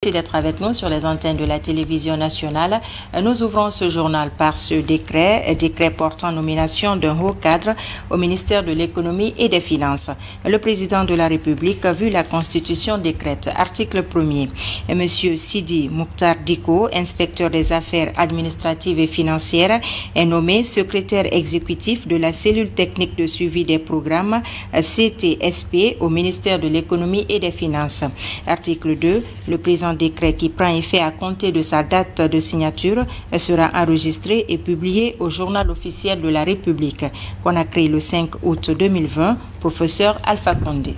D'être avec nous sur les antennes de la télévision nationale. Nous ouvrons ce journal par ce décret portant nomination d'un haut cadre au ministère de l'économie et des finances. Le président de la République a vu la Constitution décrète, article 1er. M. Sidi Mokhtar Diko, inspecteur des affaires administratives et financières, est nommé secrétaire exécutif de la cellule technique de suivi des programmes CTSP au ministère de l'économie et des finances. Article 2, le président décret qui prend effet à compter de sa date de signature sera enregistré et publié au journal officiel de la République, qu'on a créé le 5 août 2020, professeur Alpha Condé.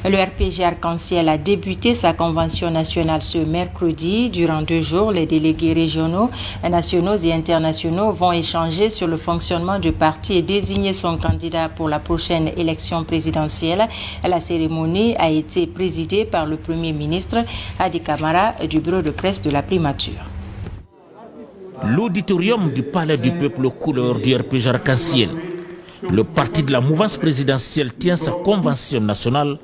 Le RPG Arc-en-Ciel a débuté sa convention nationale ce mercredi. Durant 2 jours, les délégués régionaux, nationaux et internationaux vont échanger sur le fonctionnement du parti et désigner son candidat pour la prochaine élection présidentielle. La cérémonie a été présidée par le Premier ministre Hadi Camara du bureau de presse de la primature. L'auditorium du Palais du Peuple couleur du RPG Arc-en-Ciel. Le parti de la mouvance présidentielle tient sa convention nationale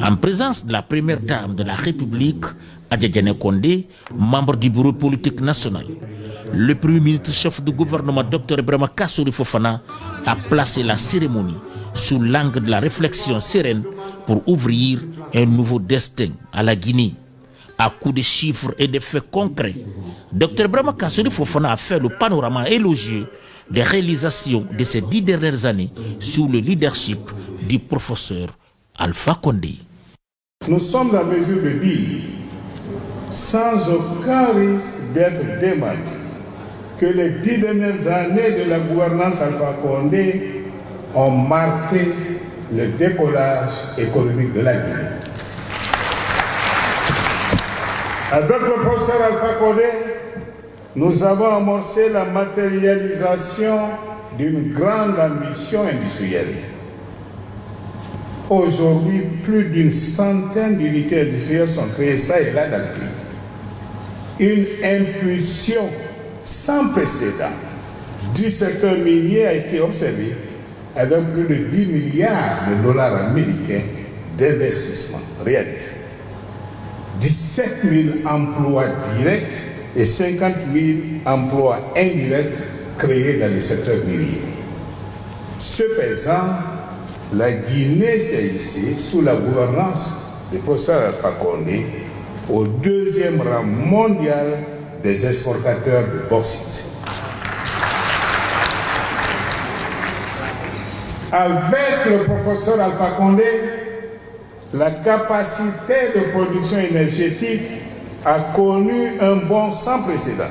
en présence de la première dame de la République, Adjadjane Kondé, membre du bureau politique national. Le premier ministre chef du gouvernement, Dr Ibrahima Kassory Fofana, a placé la cérémonie sous l'angle de la réflexion sereine pour ouvrir un nouveau destin à la Guinée. À coups de chiffres et de faits concrets, Dr Ibrahima Kassory Fofana a fait le panorama élogieux des réalisations de ces 10 dernières années sous le leadership du professeur Alpha Condé. Nous sommes en mesure de dire, sans aucun risque d'être démenti, que les 10 dernières années de la gouvernance Alpha Condé ont marqué le décollage économique de la Guinée. Avec le professeur Alpha Condé, nous avons amorcé la matérialisation d'une grande ambition industrielle. Aujourd'hui, plus d'une centaine d'unités industrielles sont créées ça et là dans le pays. Une impulsion sans précédent du secteur minier a été observée avec plus de 10 milliards de dollars américains d'investissement réalisés. 17 000 emplois directs et 50 000 emplois indirects créés dans le secteur minier. Ce faisant, la Guinée s'est hissée sous la gouvernance du professeur Alpha Condé au 2e rang mondial des exportateurs de bauxite. Avec le professeur Alpha Condé, la capacité de production énergétique a connu un bond sans précédent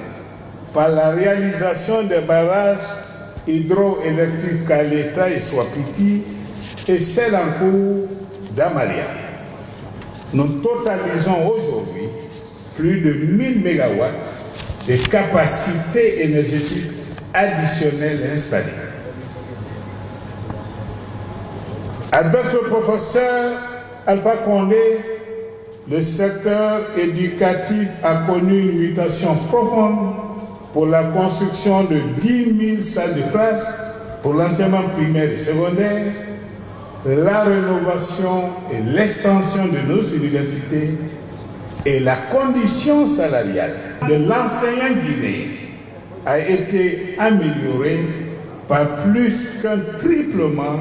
par la réalisation des barrages hydroélectriques Caleta et Swapiti et celle en cours d'Amalia. Nous totalisons aujourd'hui plus de 1000 MW de capacités énergétiques additionnelles installées. Avec le professeur Alpha Condé, le secteur éducatif a connu une mutation profonde pour la construction de 10 000 salles de classe pour l'enseignement primaire et secondaire, la rénovation et l'extension de nos universités et la condition salariale de l'enseignant guinéen a été améliorée par plus qu'un triplement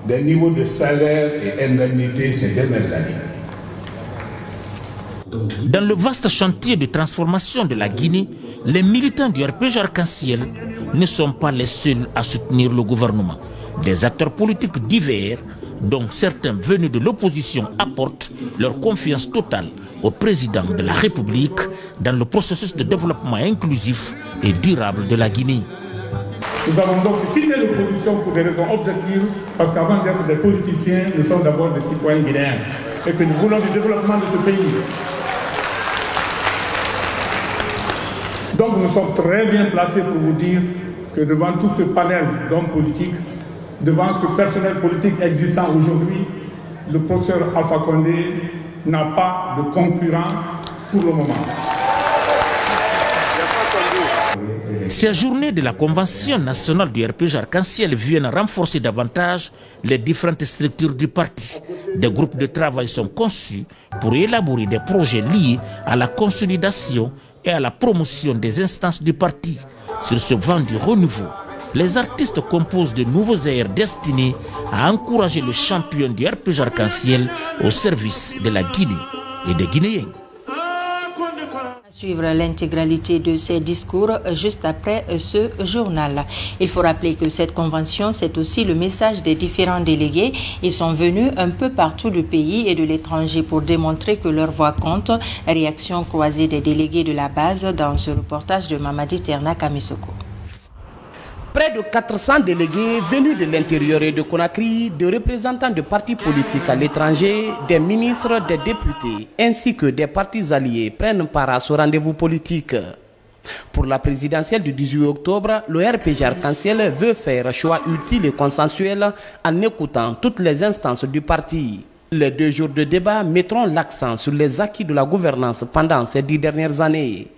des niveaux de salaire et indemnité ces dernières années. Dans le vaste chantier de transformation de la Guinée, les militants du RPG Arc-en-Ciel ne sont pas les seuls à soutenir le gouvernement. Des acteurs politiques divers, dont certains venus de l'opposition, apportent leur confiance totale au président de la République dans le processus de développement inclusif et durable de la Guinée. Nous avons donc quitté l'opposition pour des raisons objectives, parce qu'avant d'être des politiciens, nous sommes d'abord des citoyens guinéens et que nous voulons du développement de ce pays. Donc nous sommes très bien placés pour vous dire que devant tout ce panel d'hommes politiques, devant ce personnel politique existant aujourd'hui, le professeur Alpha Condé n'a pas de concurrent pour le moment. Ces journées de la Convention nationale du RPG Arc-en-Ciel viennent renforcer davantage les différentes structures du parti. Des groupes de travail sont conçus pour élaborer des projets liés à la consolidation et à la promotion des instances du parti. Sur ce vent du renouveau, les artistes composent de nouveaux airs destinés à encourager le champion du RPG Arc-en-Ciel au service de la Guinée et des Guinéens. Suivre l'intégralité de ces discours juste après ce journal. Il faut rappeler que cette convention, c'est aussi le message des différents délégués. Ils sont venus un peu partout du pays et de l'étranger pour démontrer que leur voix compte. Réaction croisée des délégués de la base dans ce reportage de Mamadi Terna Kamisoko. Près de 400 délégués venus de l'intérieur et de Conakry, de représentants de partis politiques à l'étranger, des ministres, des députés, ainsi que des partis alliés prennent part à ce rendez-vous politique. Pour la présidentielle du 18 octobre, le RPG Arc-en-Ciel veut faire un choix utile et consensuel en écoutant toutes les instances du parti. Les 2 jours de débat mettront l'accent sur les acquis de la gouvernance pendant ces 10 dernières années.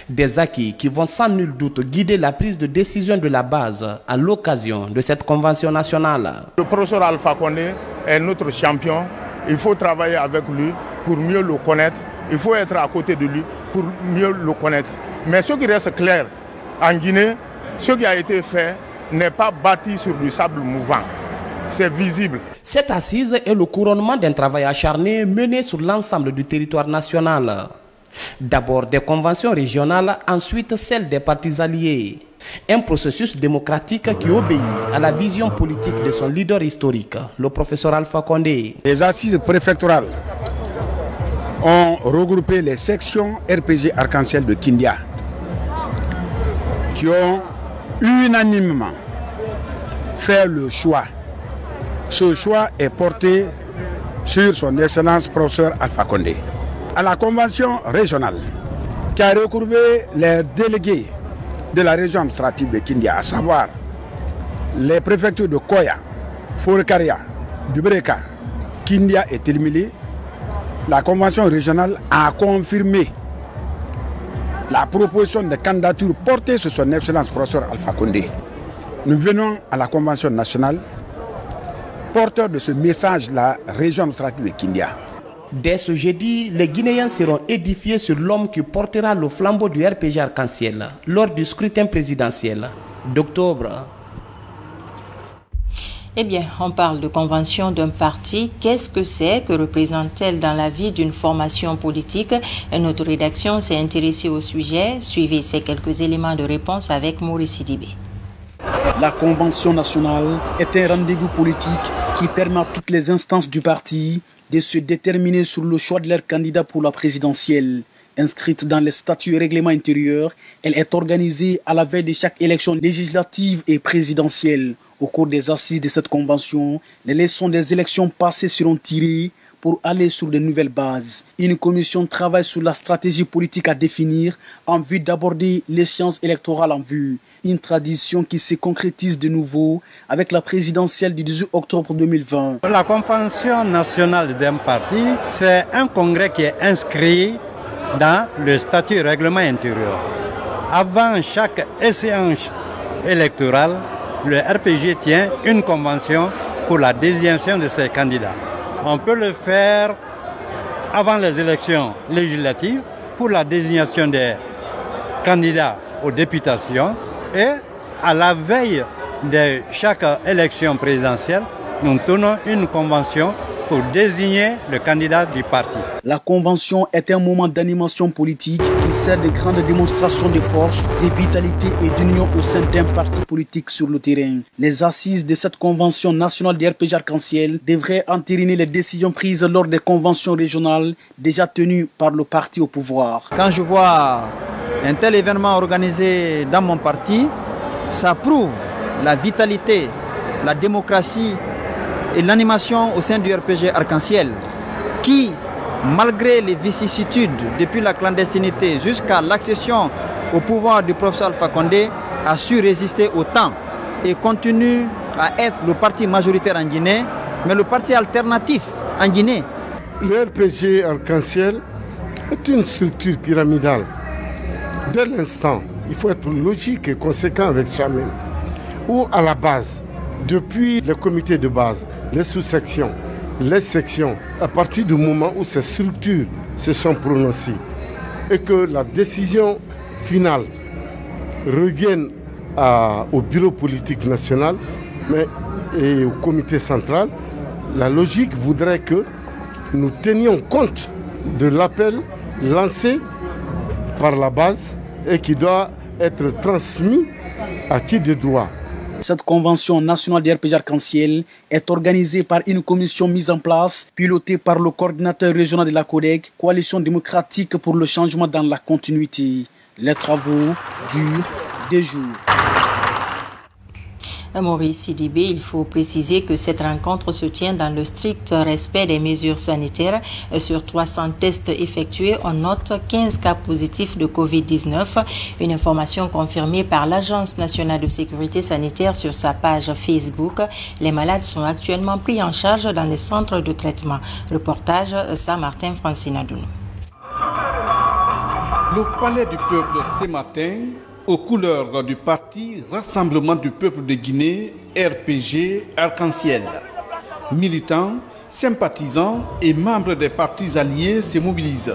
Des acquis qui vont sans nul doute guider la prise de décision de la base à l'occasion de cette convention nationale. Le professeur Alpha Condé est notre champion. Il faut travailler avec lui pour mieux le connaître. Il faut être à côté de lui pour mieux le connaître. Mais ce qui reste clair, en Guinée, ce qui a été fait n'est pas bâti sur du sable mouvant. C'est visible. Cette assise est le couronnement d'un travail acharné mené sur l'ensemble du territoire national. D'abord des conventions régionales, ensuite celles des partis alliés. Un processus démocratique qui obéit à la vision politique de son leader historique, le professeur Alpha Condé. Les assises préfectorales ont regroupé les sections RPG Arc-en-Ciel de Kindia, qui ont unanimement fait le choix. Ce choix est porté sur son excellence professeur Alpha Condé. À la convention régionale qui a regroupé les délégués de la région administrative de Kindia, à savoir les préfectures de Koya, Forekaria, Dubreka, Kindia et Tilmili, la convention régionale a confirmé la proposition de candidature portée sur son excellence professeur Alpha Condé. Nous venons à la convention nationale porteur de ce message de la région administrative de Kindia. Dès ce jeudi, les Guinéens seront édifiés sur l'homme qui portera le flambeau du RPG Arc-en-Ciel lors du scrutin présidentiel d'octobre. Eh bien, on parle de convention d'un parti. Qu'est-ce que c'est? Que représente-t-elle dans la vie d'une formation politique? Notre rédaction s'est intéressée au sujet. Suivez ces quelques éléments de réponse avec Maurice Sidibé. La convention nationale est un rendez-vous politique qui permet à toutes les instances du parti de se déterminer sur le choix de leur candidat pour la présidentielle. Inscrite dans les statuts et règlements intérieurs, elle est organisée à la veille de chaque élection législative et présidentielle. Au cours des assises de cette convention, les leçons des élections passées seront tirées pour aller sur de nouvelles bases. Une commission travaille sur la stratégie politique à définir en vue d'aborder l'échéance électorale en vue. Une tradition qui se concrétise de nouveau avec la présidentielle du 18 octobre 2020. La convention nationale d'un parti, c'est un congrès qui est inscrit dans le statut et règlement intérieur. Avant chaque échéance électorale, le RPG tient une convention pour la désignation de ses candidats. On peut le faire avant les élections législatives pour la désignation des candidats aux députations. Et à la veille de chaque élection présidentielle, nous tenons une convention pour désigner le candidat du parti. La convention est un moment d'animation politique qui sert de grande démonstration de force, de vitalité et d'union au sein d'un parti politique sur le terrain. Les assises de cette convention nationale du RPG Arc-en-Ciel devraient entériner les décisions prises lors des conventions régionales déjà tenues par le parti au pouvoir. Quand je vois un tel événement organisé dans mon parti, ça prouve la vitalité, la démocratie et l'animation au sein du RPG Arc-en-Ciel qui, malgré les vicissitudes depuis la clandestinité jusqu'à l'accession au pouvoir du professeur Alpha Condé, a su résister au temps et continue à être le parti majoritaire en Guinée, mais le parti alternatif en Guinée. Le RPG Arc-en-Ciel est une structure pyramidale. Dès l'instant il faut être logique et conséquent avec soi-même. Ou à la base, depuis le comité de base, les sous-sections, les sections, à partir du moment où ces structures se sont prononcées et que la décision finale revienne au bureau politique national et au comité central, la logique voudrait que nous tenions compte de l'appel lancé par la base et qui doit être transmis à qui de droit. Cette convention nationale des RPG Arc-en-Ciel est organisée par une commission mise en place, pilotée par le coordinateur régional de la CODEC, Coalition démocratique pour le changement dans la continuité. Les travaux durent des jours. Maurice Sidibé, il faut préciser que cette rencontre se tient dans le strict respect des mesures sanitaires. Sur 300 tests effectués, on note 15 cas positifs de Covid-19. Une information confirmée par l'Agence nationale de sécurité sanitaire sur sa page Facebook. Les malades sont actuellement pris en charge dans les centres de traitement. Reportage Saint-Martin Francine-Adounou. Le palais du peuple ce matin, aux couleurs du parti Rassemblement du peuple de Guinée, RPG Arc-en-Ciel. Militants, sympathisants et membres des partis alliés se mobilisent.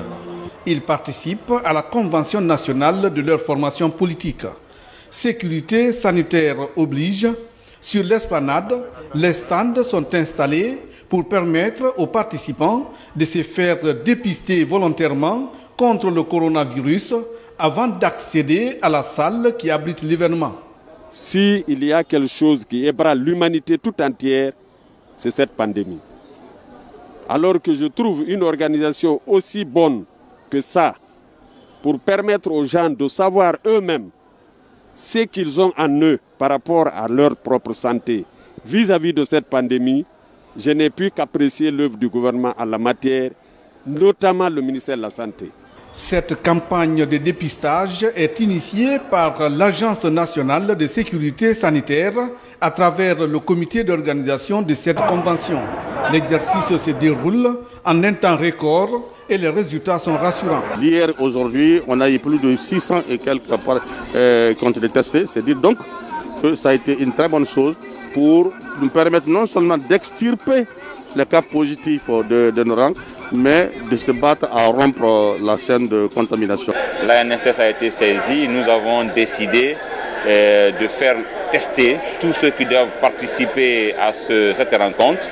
Ils participent à la convention nationale de leur formation politique. Sécurité sanitaire oblige. Sur l'esplanade, les stands sont installés pour permettre aux participants de se faire dépister volontairement contre le coronavirus avant d'accéder à la salle qui abrite l'événement. S'il y a quelque chose qui ébranle l'humanité tout entière, c'est cette pandémie. Alors que je trouve une organisation aussi bonne que ça, pour permettre aux gens de savoir eux-mêmes ce qu'ils ont en eux par rapport à leur propre santé vis-à-vis de cette pandémie, je n'ai pu qu'apprécier l'œuvre du gouvernement en la matière, notamment le ministère de la Santé. Cette campagne de dépistage est initiée par l'Agence nationale de sécurité sanitaire à travers le comité d'organisation de cette convention. L'exercice se déroule en un temps record et les résultats sont rassurants. Hier, aujourd'hui, on a eu plus de 600 et quelques qui ont été testés. C'est-à-dire donc que ça a été une très bonne chose pour nous permettre non seulement d'extirper les cas positifs de nos rangs, mais de se battre à rompre la chaîne de contamination. L'ANSS a été saisie, nous avons décidé de faire tester tous ceux qui doivent participer à cette rencontre.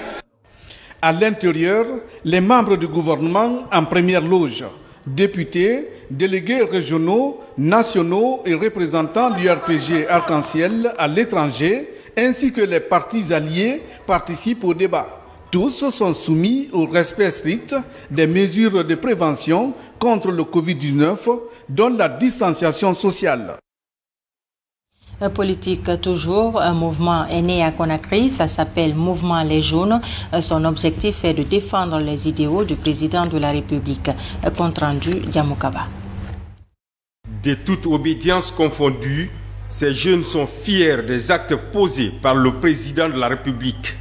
À l'intérieur, les membres du gouvernement en première loge, députés, délégués régionaux, nationaux et représentants du RPG Arc-en-Ciel à l'étranger, ainsi que les partis alliés participent au débat. Tous sont soumis au respect strict des mesures de prévention contre le Covid-19, dont la distanciation sociale. Politique toujours, un mouvement est né à Conakry, ça s'appelle Mouvement Les Jaunes. Son objectif est de défendre les idéaux du président de la République. Compte rendu Diamoukaba. De toute obédience confondue, ces jeunes sont fiers des actes posés par le président de la République.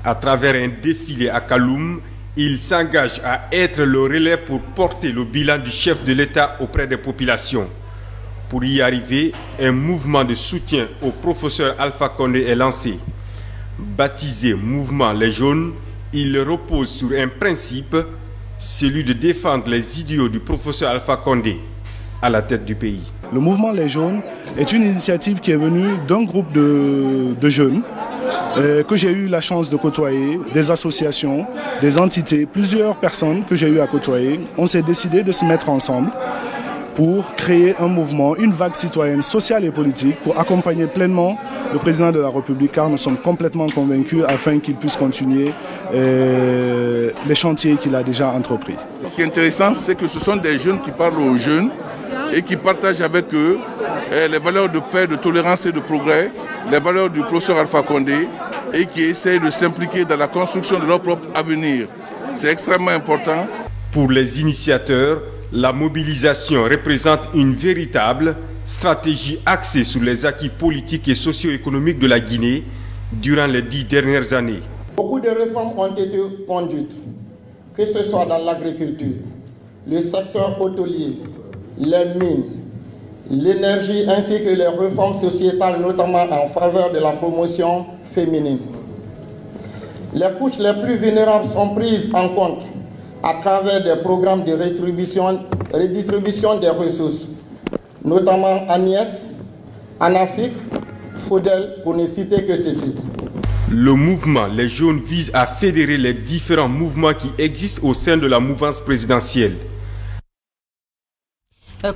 À travers un défilé à Kaloum, ils s'engagent à être le relais pour porter le bilan du chef de l'État auprès des populations. Pour y arriver, un mouvement de soutien au professeur Alpha Condé est lancé. Baptisé Mouvement Les Jaunes, il repose sur un principe, celui de défendre les idéaux du professeur Alpha Condé à la tête du pays. Le Mouvement Les Jaunes est une initiative qui est venue d'un groupe de jeunes que j'ai eu la chance de côtoyer, des associations, des entités, plusieurs personnes que j'ai eu à côtoyer. On s'est décidé de se mettre ensemble pour créer un mouvement, une vague citoyenne sociale et politique pour accompagner pleinement le président de la République, car nous sommes complètement convaincus afin qu'il puisse continuer les chantiers qu'il a déjà entrepris. Ce qui est intéressant, c'est que ce sont des jeunes qui parlent aux jeunes et qui partagent avec eux les valeurs de paix, de tolérance et de progrès, les valeurs du professeur Alpha Condé, et qui essayent de s'impliquer dans la construction de leur propre avenir. C'est extrêmement important. Pour les initiateurs, la mobilisation représente une véritable stratégie axée sur les acquis politiques et socio-économiques de la Guinée durant les 10 dernières années. Beaucoup de réformes ont été conduites, que ce soit dans l'agriculture, le secteur hôtelier, les mines, l'énergie ainsi que les réformes sociétales, notamment en faveur de la promotion féminine. Les couches les plus vulnérables sont prises en compte à travers des programmes de redistribution des ressources, notamment Agnès, Anafik, Faudel, pour ne citer que ceci. Le mouvement Les Jaunes vise à fédérer les différents mouvements qui existent au sein de la mouvance présidentielle.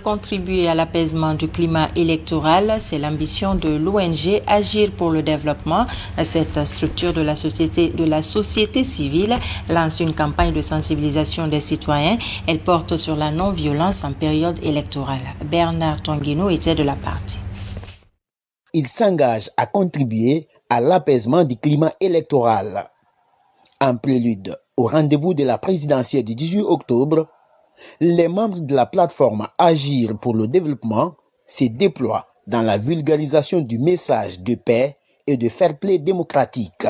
Contribuer à l'apaisement du climat électoral, c'est l'ambition de l'ONG Agir pour le développement. Cette structure de la société civile lance une campagne de sensibilisation des citoyens. Elle porte sur la non-violence en période électorale. Bernard Tonguino était de la partie. Il s'engage à contribuer à l'apaisement du climat électoral. En prélude au rendez-vous de la présidentielle du 18 octobre, les membres de la plateforme Agir pour le développement se déploient dans la vulgarisation du message de paix et de fair play démocratique.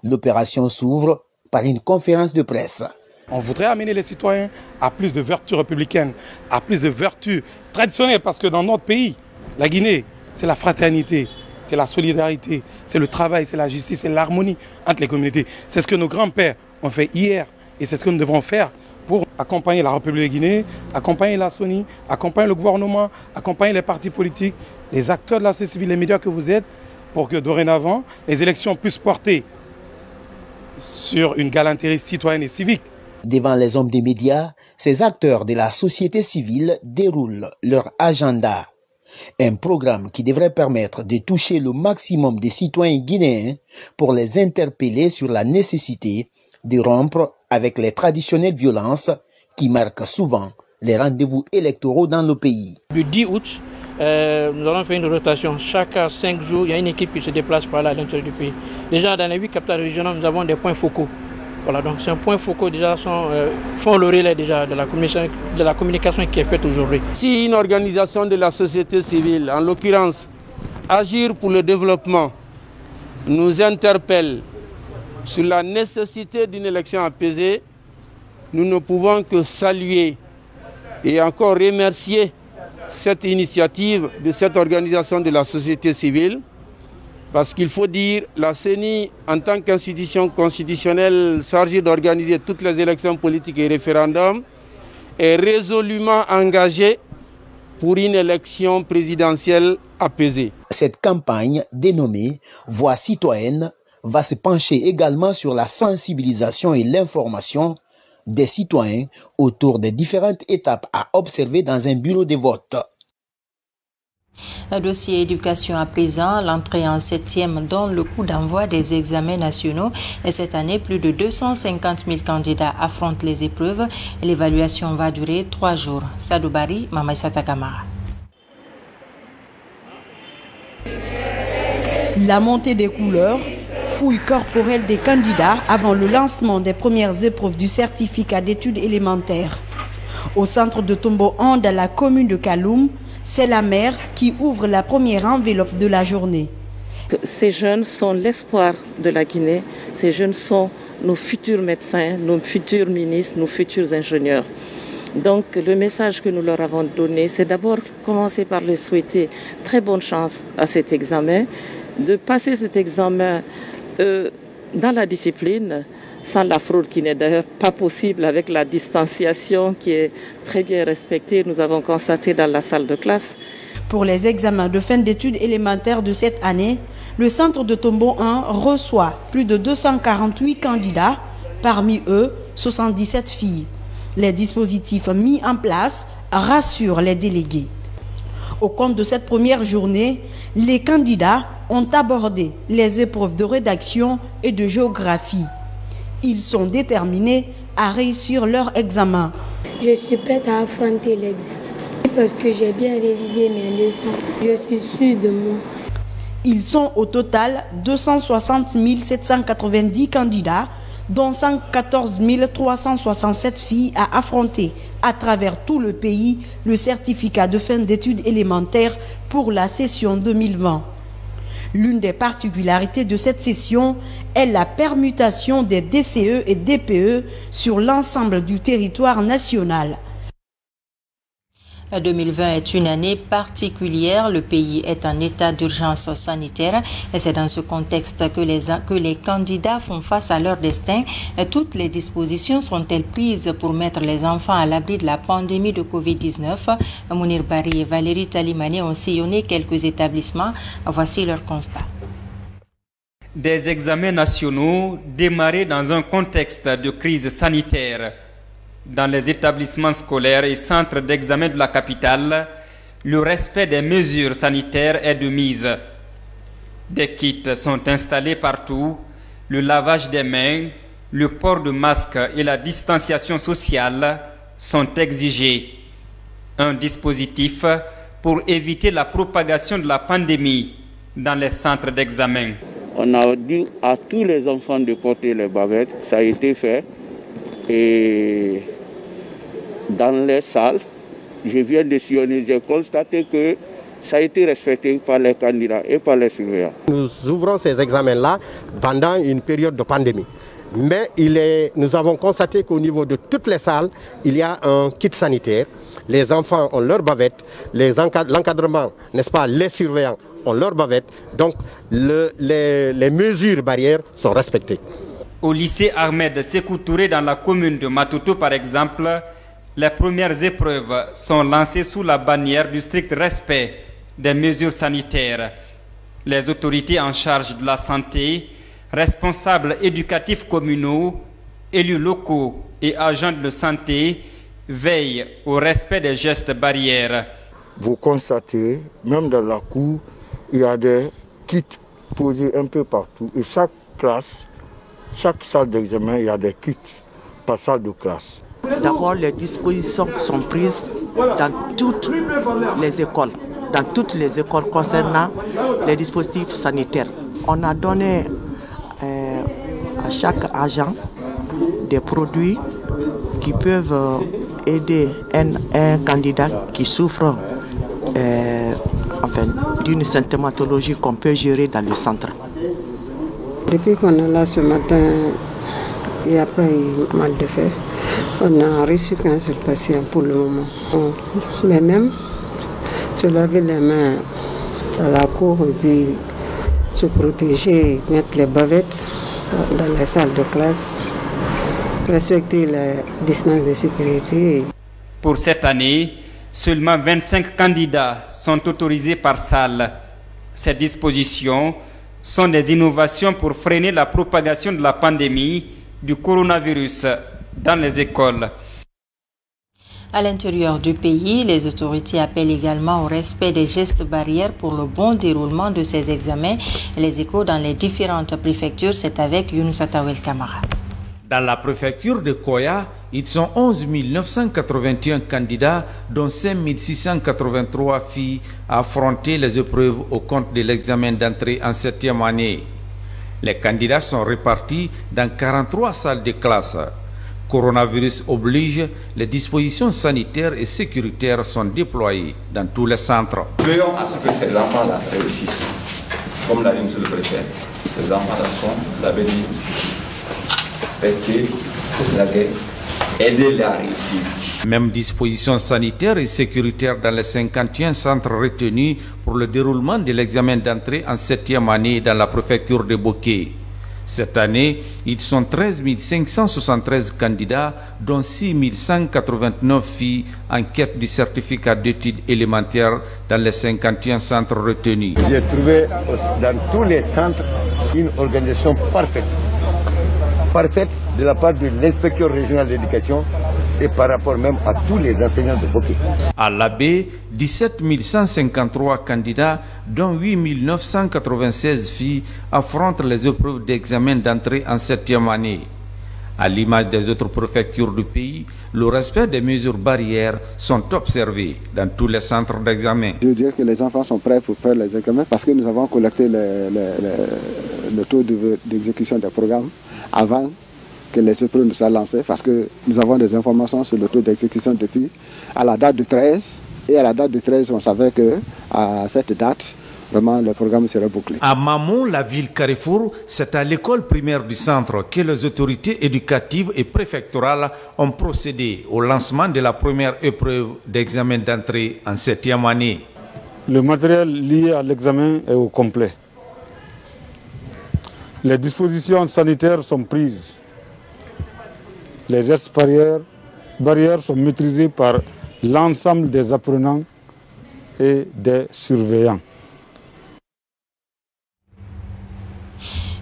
L'opération s'ouvre par une conférence de presse. On voudrait amener les citoyens à plus de vertus républicaines, à plus de vertus traditionnelles, parce que dans notre pays, la Guinée, c'est la fraternité, c'est la solidarité, c'est le travail, c'est la justice, c'est l'harmonie entre les communautés. C'est ce que nos grands-pères ont fait hier et c'est ce que nous devons faire pour accompagner la République de Guinée, accompagner la SONI, accompagner le gouvernement, accompagner les partis politiques, les acteurs de la société civile, les médias que vous êtes, pour que dorénavant, les élections puissent porter sur une galanterie citoyenne et civique. Devant les hommes des médias, ces acteurs de la société civile déroulent leur agenda. Un programme qui devrait permettre de toucher le maximum des citoyens guinéens pour les interpeller sur la nécessité de rompre avec les traditionnelles violences qui marquent souvent les rendez-vous électoraux dans le pays. Le 10 août, nous allons faire une rotation. Chaque 5 jours, il y a une équipe qui se déplace par là à l'intérieur du pays. Déjà, dans les 8 capitales régionales, nous avons des points focaux. Voilà, donc ces points focaux déjà font le relais déjà de la communication qui est faite aujourd'hui. Si une organisation de la société civile, en l'occurrence Agir pour le développement, nous interpelle sur la nécessité d'une élection apaisée, nous ne pouvons que saluer et encore remercier cette initiative de cette organisation de la société civile, parce qu'il faut dire, la CENI, en tant qu'institution constitutionnelle chargée d'organiser toutes les élections politiques et référendums, est résolument engagée pour une élection présidentielle apaisée. Cette campagne, dénommée Voix citoyenne, va se pencher également sur la sensibilisation et l'information des citoyens autour des différentes étapes à observer dans un bureau de vote. Un dossier éducation à présent, l'entrée en 7e donne le coup d'envoi des examens nationaux. Et cette année, plus de 250 000 candidats affrontent les épreuves. L'évaluation va durer 3 jours. Sadou Bari, Mamaïsata Kamara. La montée des couleurs, fouille corporelle des candidats avant le lancement des premières épreuves du certificat d'études élémentaires. Au centre de Tombo-On, dans la commune de Kaloum, c'est la mère qui ouvre la première enveloppe de la journée. Ces jeunes sont l'espoir de la Guinée. Ces jeunes sont nos futurs médecins, nos futurs ministres, nos futurs ingénieurs. Donc le message que nous leur avons donné, c'est d'abord commencer par leur souhaiter très bonne chance à cet examen, de passer cet examen dans la discipline, sans la fraude qui n'est d'ailleurs pas possible avec la distanciation qui est très bien respectée, nous avons constaté dans la salle de classe. Pour les examens de fin d'études élémentaires de cette année, le centre de Tombo 1 reçoit plus de 248 candidats, parmi eux 77 filles. Les dispositifs mis en place rassurent les délégués. Au cours de cette première journée, les candidats ont abordé les épreuves de rédaction et de géographie. Ils sont déterminés à réussir leur examen. Je suis prête à affronter l'examen parce que j'ai bien révisé mes leçons. Je suis sûre de moi. Ils sont au total 260 790 candidats, dont 114 367 filles à affronter à travers tout le pays le certificat de fin d'études élémentaires pour la session 2020. L'une des particularités de cette session est la permutation des DCE et DPE sur l'ensemble du territoire national. 2020 est une année particulière. Le pays est en état d'urgence sanitaire et c'est dans ce contexte que les candidats font face à leur destin. Toutes les dispositions sont-elles prises pour mettre les enfants à l'abri de la pandémie de Covid-19? Mounir Bari et Valérie Talimani ont sillonné quelques établissements. Voici leur constat. Des examens nationaux démarrés dans un contexte de crise sanitaire. Dans les établissements scolaires et centres d'examen de la capitale, le respect des mesures sanitaires est de mise. Des kits sont installés partout, le lavage des mains, le port de masque et la distanciation sociale sont exigés. Un dispositif pour éviter la propagation de la pandémie dans les centres d'examen. On a dit à tous les enfants de porter les bavettes, ça a été fait. Et dans les salles, je viens de sillonner, j'ai constaté que ça a été respecté par les candidats et par les surveillants. Nous ouvrons ces examens-là pendant une période de pandémie. Mais nous avons constaté qu'au niveau de toutes les salles, il y a un kit sanitaire. Les enfants ont leur bavette, l'encadrement, n'est-ce pas, les surveillants ont leur bavette. Donc les mesures barrières sont respectées. Au lycée Ahmed Sékou Touré dans la commune de Matuto par exemple, les premières épreuves sont lancées sous la bannière du strict respect des mesures sanitaires. Les autorités en charge de la santé, responsables éducatifs communaux, élus locaux et agents de santé veillent au respect des gestes barrières. Vous constatez, même dans la cour, il y a des kits posés un peu partout et chaque classe, chaque salle d'examen, il y a des kits par salle de classe. D'abord, les dispositions sont prises dans toutes les écoles, concernant les dispositifs sanitaires. On a donné à chaque agent des produits qui peuvent aider un candidat qui souffre d'une symptomatologie qu'on peut gérer dans le centre. Depuis qu'on est là ce matin, il n'y a pas eu mal de fer. On a reçu qu'un seul patient pour le moment. Mais même se laver les mains à la cour et puis se protéger, mettre les bavettes dans les salles de classe, respecter la distance de sécurité. Pour cette année, seulement 25 candidats sont autorisés par salle. Ces dispositions sont des innovations pour freiner la propagation de la pandémie du coronavirus dans les écoles. À l'intérieur du pays, les autorités appellent également au respect des gestes barrières pour le bon déroulement de ces examens. Les échos dans les différentes préfectures, c'est avec Younousa Tawel Kamara. Dans la préfecture de Koya, ils sont 11 981 candidats, dont 5 683 filles, à affronter les épreuves au compte de l'examen d'entrée en 7e année. Les candidats sont répartis dans 43 salles de classe. Coronavirus oblige, les dispositions sanitaires et sécuritaires sont déployées dans tous les centres. Veillons à ce que ces enfants-là réussissent. Comme l'a dit M. le Président, ces enfants-là sont l'avenir. Restez, laguer, aidez-les à réussir. Même dispositions sanitaires et sécuritaires dans les 51 centres retenus pour le déroulement de l'examen d'entrée en 7e année dans la préfecture de Boké. Cette année, ils sont 13 573 candidats, dont 6 189 filles en quête du certificat d'études élémentaires dans les 51 centres retenus. J'ai trouvé dans tous les centres une organisation parfaite de la part de l'inspecteur régional d'éducation et par rapport même à tous les enseignants de Boké. À l'Abbé, 17 153 candidats, dont 8 996 filles, affrontent les épreuves d'examen d'entrée en 7e année. À l'image des autres préfectures du pays, le respect des mesures barrières sont observés dans tous les centres d'examen. Je veux dire que les enfants sont prêts pour faire les examens parce que nous avons collecté le taux d'exécution des programmes avant que les épreuves ne soient lancées, parce que nous avons des informations sur le taux d'exécution depuis à la date du 13. Et à la date du 13, on savait qu'à cette date, vraiment le programme sera bouclé. À Mamon, la ville Carrefour, c'est à l'école primaire du centre que les autorités éducatives et préfectorales ont procédé au lancement de la première épreuve d'examen d'entrée en 7e année. Le matériel lié à l'examen est au complet. Les dispositions sanitaires sont prises. Les gestes barrières sont maîtrisés par l'ensemble des apprenants et des surveillants.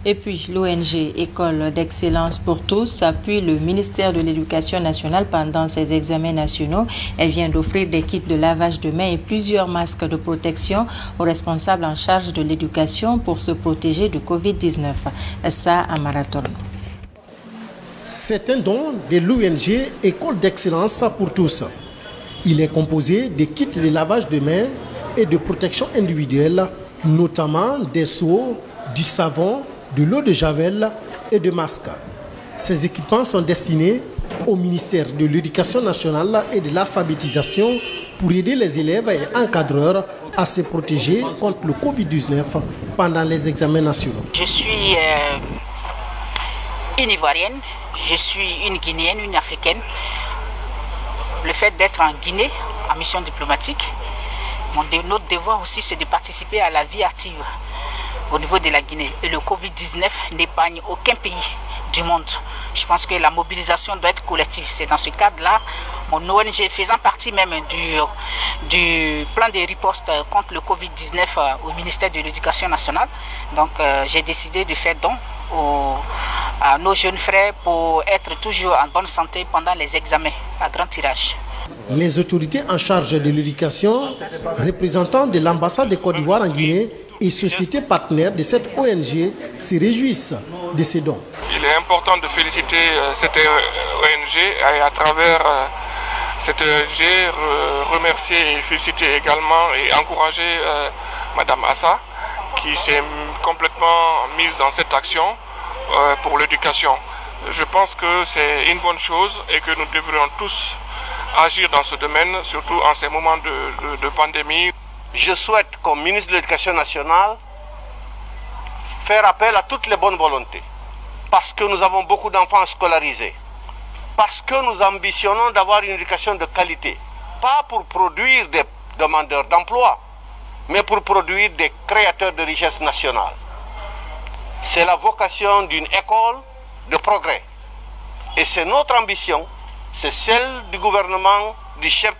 Et puis, l'ONG École d'Excellence pour tous appuie le ministère de l'Éducation nationale pendant ses examens nationaux. Elle vient d'offrir des kits de lavage de mains et plusieurs masques de protection aux responsables en charge de l'éducation pour se protéger du Covid-19. Ça à Marathon. C'est un don de l'ONG École d'Excellence pour tous. Il est composé de kits de lavage de mains et de protection individuelle, notamment des seaux, du savon, de l'eau de javel et de masques. Ces équipements sont destinés au ministère de l'Éducation nationale et de l'alphabétisation pour aider les élèves et encadreurs à se protéger contre le Covid-19 pendant les examens nationaux. Je suis une Ivoirienne, je suis une Guinéenne, une Africaine. Le fait d'être en Guinée, en mission diplomatique, notre devoir aussi c'est de participer à la vie active au niveau de la Guinée. Et le Covid-19 n'épargne aucun pays du monde. Je pense que la mobilisation doit être collective. C'est dans ce cadre-là, mon ONG faisant partie même du plan de riposte contre le Covid-19 au ministère de l'Éducation nationale. Donc j'ai décidé de faire don à nos jeunes frères pour être toujours en bonne santé pendant les examens à grand tirage. Les autorités en charge de l'éducation, représentants de l'ambassade de Côte d'Ivoire en Guinée et sociétés partenaires de cette ONG se réjouissent de ces dons. Il est important de féliciter cette ONG et à travers cette ONG remercier et féliciter également et encourager Madame Assa qui s'est complètement mise dans cette action pour l'éducation. Je pense que c'est une bonne chose et que nous devrions tous agir dans ce domaine, surtout en ces moments de pandémie. Je souhaite, comme ministre de l'Éducation nationale, faire appel à toutes les bonnes volontés. Parce que nous avons beaucoup d'enfants scolarisés. Parce que nous ambitionnons d'avoir une éducation de qualité. Pas pour produire des demandeurs d'emploi, mais pour produire des créateurs de richesse nationale. C'est la vocation d'une école de progrès. Et c'est notre ambition, c'est celle du gouvernement, du chef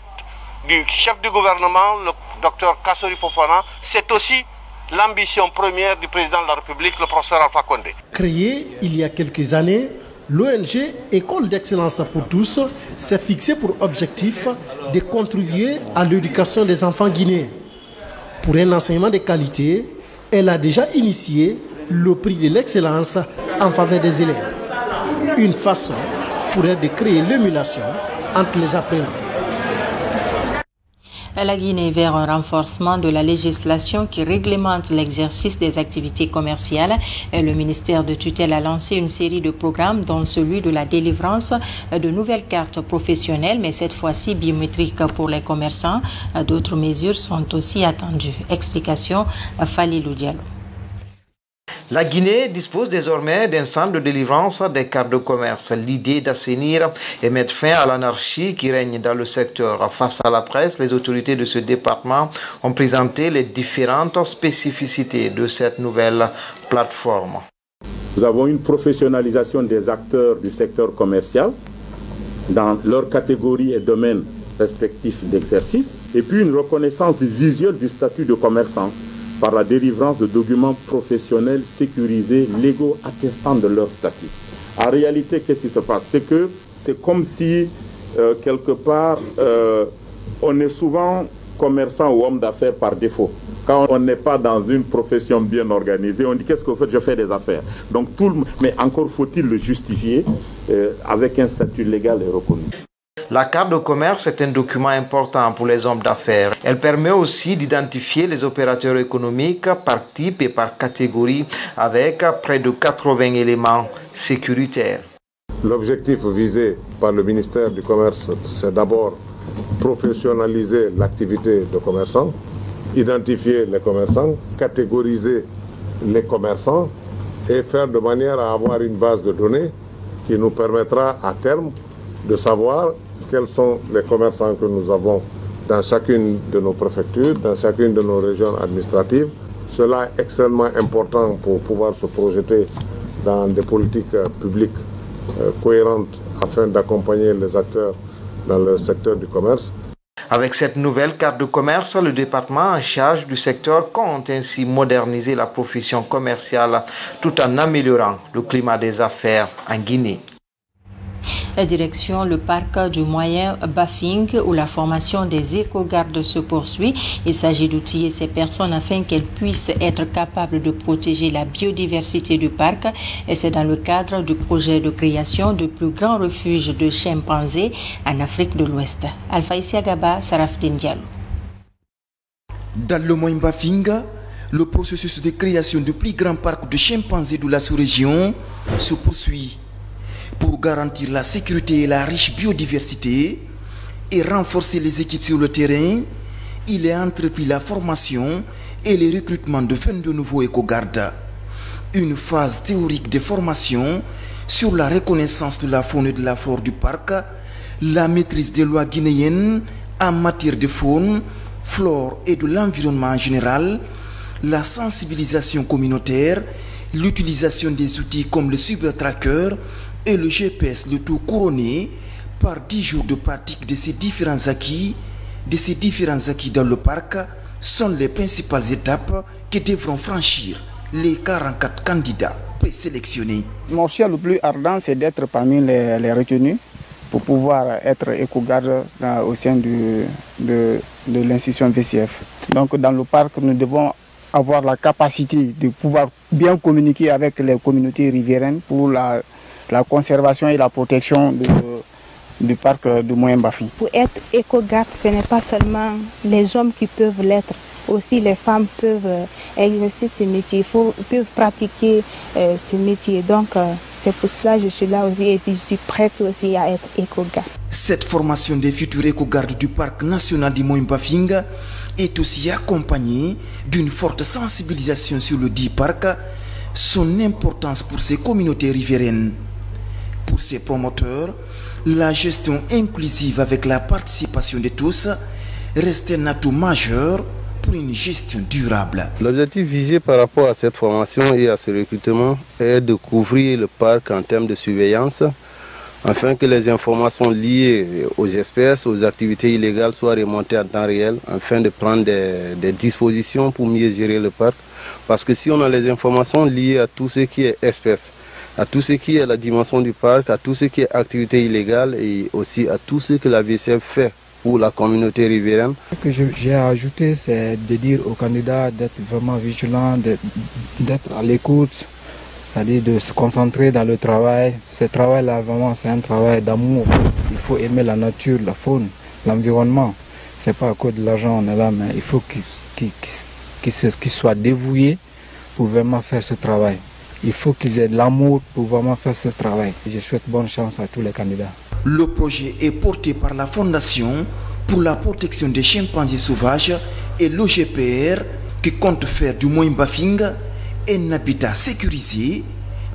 du gouvernement, le docteur Kassori Fofana. C'est aussi l'ambition première du président de la République, le professeur Alpha Condé. Créée il y a quelques années, l'ONG École d'Excellence pour tous s'est fixée pour objectif de contribuer à l'éducation des enfants guinéens. Pour un enseignement de qualité, elle a déjà initié le prix de l'excellence en faveur des élèves. Une façon pour elle de créer l'émulation entre les apprenants. La Guinée vers un renforcement de la législation qui réglemente l'exercice des activités commerciales. Le ministère de tutelle a lancé une série de programmes dont celui de la délivrance de nouvelles cartes professionnelles, mais cette fois-ci biométriques pour les commerçants. D'autres mesures sont aussi attendues. Explication, Falilou Diallo. La Guinée dispose désormais d'un centre de délivrance des cartes de commerce. L'idée d'assainir et mettre fin à l'anarchie qui règne dans le secteur. Face à la presse, les autorités de ce département ont présenté les différentes spécificités de cette nouvelle plateforme. Nous avons une professionnalisation des acteurs du secteur commercial dans leurs catégories et domaines respectifs d'exercice, et puis une reconnaissance visuelle du statut de commerçant par la délivrance de documents professionnels sécurisés, légaux, attestant de leur statut. En réalité, qu'est-ce qui se passe? C'est que c'est comme si, quelque part, on est souvent commerçant ou homme d'affaires par défaut. Quand on n'est pas dans une profession bien organisée, on dit qu'est-ce que vous faites? Je fais des affaires. Donc, mais encore faut-il le justifier avec un statut légal et reconnu. La carte de commerce est un document important pour les hommes d'affaires. Elle permet aussi d'identifier les opérateurs économiques par type et par catégorie avec près de 80 éléments sécuritaires. L'objectif visé par le ministère du Commerce, c'est d'abord professionnaliser l'activité de commerçant, identifier les commerçants, catégoriser les commerçants et faire de manière à avoir une base de données qui nous permettra à terme de savoir quels sont les commerçants que nous avons dans chacune de nos préfectures, dans chacune de nos régions administratives. Cela est extrêmement important pour pouvoir se projeter dans des politiques publiques cohérentes afin d'accompagner les acteurs dans le secteur du commerce. Avec cette nouvelle carte de commerce, le département en charge du secteur compte ainsi moderniser la profession commerciale tout en améliorant le climat des affaires en Guinée. Direction le parc du Moyen Bafing où la formation des éco-gardes se poursuit. Il s'agit d'outiller ces personnes afin qu'elles puissent être capables de protéger la biodiversité du parc. Et c'est dans le cadre du projet de création du plus grand refuge de chimpanzés en Afrique de l'Ouest. Alpha Isiagaba, Sarafdin Diallo. Dans le Moyen Bafing, le processus de création du plus grand parc de chimpanzés de la sous-région se poursuit. Pour garantir la sécurité et la riche biodiversité et renforcer les équipes sur le terrain, il est entrepris la formation et le recrutement de 22 nouveaux éco-gardes. Une phase théorique de formation sur la reconnaissance de la faune et de la flore du parc, la maîtrise des lois guinéennes en matière de faune, flore et de l'environnement en général, la sensibilisation communautaire, l'utilisation des outils comme le cybertracker et le GPS, le tout couronné par 10 jours de pratique de ces différents acquis dans le parc, sont les principales étapes que devront franchir les 44 candidats présélectionnés. Mon choix le plus ardent, c'est d'être parmi les retenus pour pouvoir être éco-garde au sein de l'institution VCF. Donc dans le parc, nous devons avoir la capacité de pouvoir bien communiquer avec les communautés riveraines pour la conservation et la protection du parc du Moyen Bafing. Pour être éco-garde, ce n'est pas seulement les hommes qui peuvent l'être, aussi les femmes peuvent exercer ce métier, peuvent pratiquer ce métier. Donc c'est pour cela que je suis là aussi et je suis prête aussi à être éco-garde. Cette formation des futurs éco-gardes du parc national du Moyen Bafing est aussi accompagnée d'une forte sensibilisation sur le dit parc, son importance pour ces communautés riveraines. Pour ces promoteurs, la gestion inclusive avec la participation de tous reste un atout majeur pour une gestion durable. L'objectif visé par rapport à cette formation et à ce recrutement est de couvrir le parc en termes de surveillance afin que les informations liées aux espèces, aux activités illégales soient remontées en temps réel afin de prendre des dispositions pour mieux gérer le parc. Parce que si on a les informations liées à tout ce qui est espèces, à tout ce qui est la dimension du parc, à tout ce qui est activité illégale et aussi à tout ce que la VCF fait pour la communauté riveraine. Ce que j'ai ajouté, c'est de dire aux candidats d'être vraiment vigilants, d'être à l'écoute, c'est-à-dire de se concentrer dans le travail. Ce travail-là, vraiment, c'est un travail d'amour. Il faut aimer la nature, la faune, l'environnement. Ce n'est pas à cause de l'argent, on est là, mais il faut qu'ils soient dévoués pour vraiment faire ce travail. Il faut qu'ils aient l'amour pour vraiment faire ce travail. Je souhaite bonne chance à tous les candidats. Le projet est porté par la Fondation pour la protection des chimpanzés sauvages et l'OGPR qui compte faire du Moyen Bafing un habitat sécurisé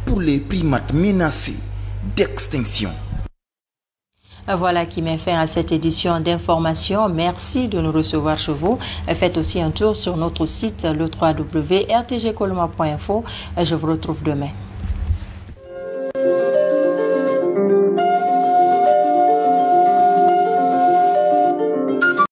pour les primates menacés d'extinction. Voilà qui met fin à cette édition d'information. Merci de nous recevoir chez vous. Faites aussi un tour sur notre site le www.rtgcoloma.info. Je vous retrouve demain.